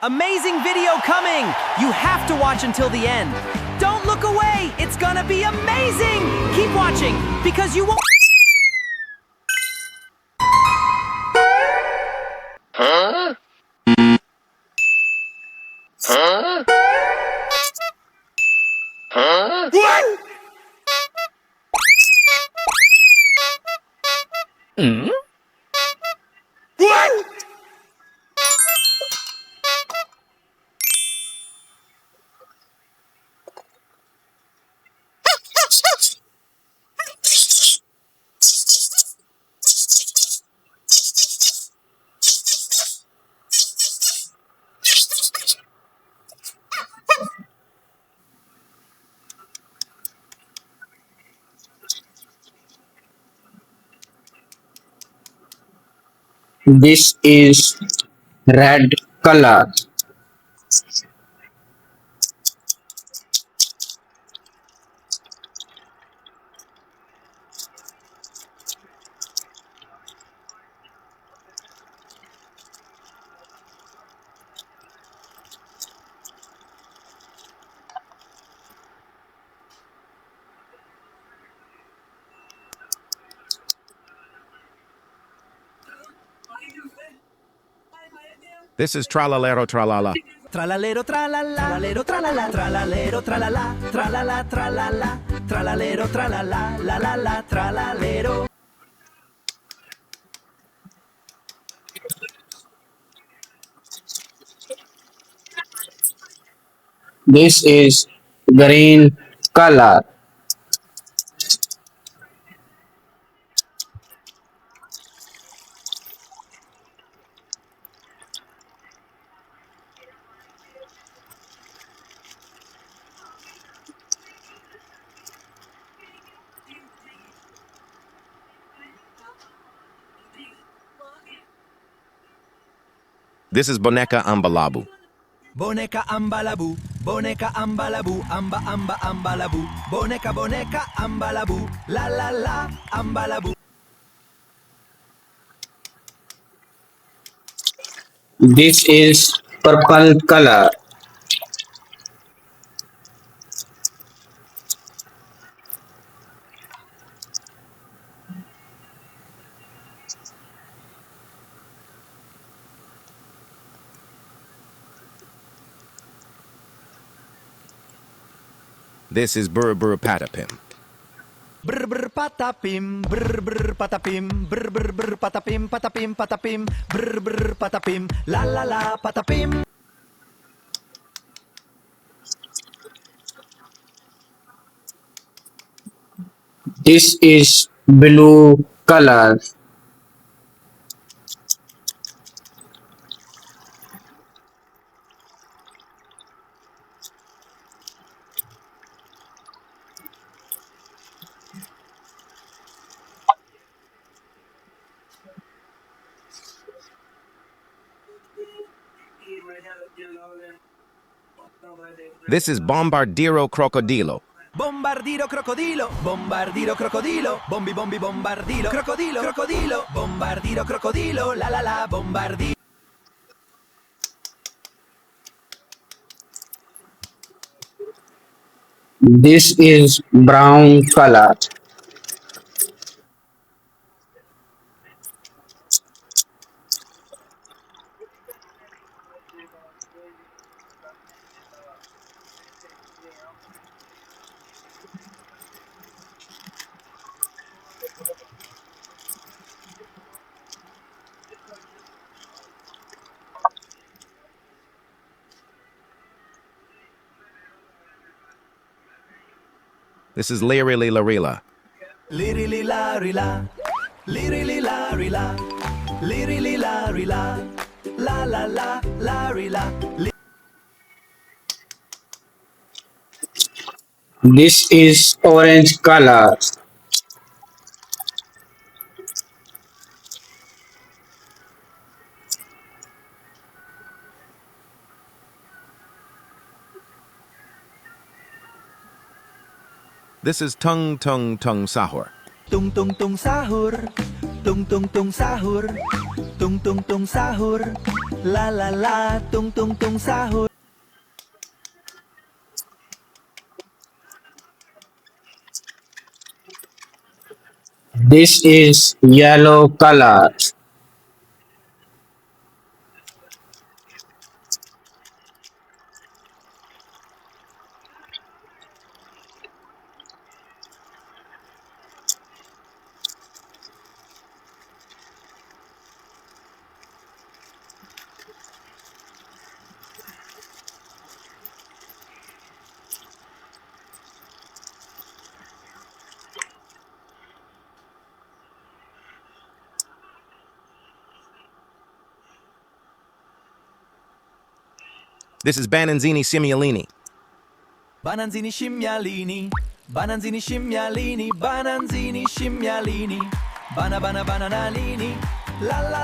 Amazing video coming! You have to watch until the end. Don't look away! It's gonna be amazing! Keep watching, because you won't... Huh? Huh? Huh? What? Hmm? What? This is red color. This is Tralalero Tralala. Tralalero tralala, tralalero tralala, tralalero tralala, tralala tralala, tralalero tralala, la la la tralalero. This is green color. This is Boneca Ambalabu. Boneca Ambalabu, Boneca Ambalabu, amba Ambalabu, Boneca Ambalabu, la la la Ambalabu. This is purple color. This is brrpatapim. Brrpatapim, brrpatapim, brrpatapim, patapim, patapim, brrpatapim, la la la patapim. This is blue color. This is Bombardiro Crocodilo. Bombardiro crocodilo, bombardiro crocodilo, bombi bombi bombardilo, crocodilo, crocodilo, bombardiro crocodilo, la la la bombardiro. This is brown color. This is Lirili Larila. Lirili Larila, Lirili Larila, Lirili Larila, la la la Larila. This is orange color. This is Tung Tung Tung Sahur. Tung Tung Tung Sahur, Tung Tung Tung Sahur, Tung Tung Tung Tung Sahur, la la la, Tung Tung Tung Sahur. This is yellow color. This is Bananzini Simiolini. Bananzini scimmialini, bananzini scimmialini, bananzini scimmialini, bana bana bananalini, la la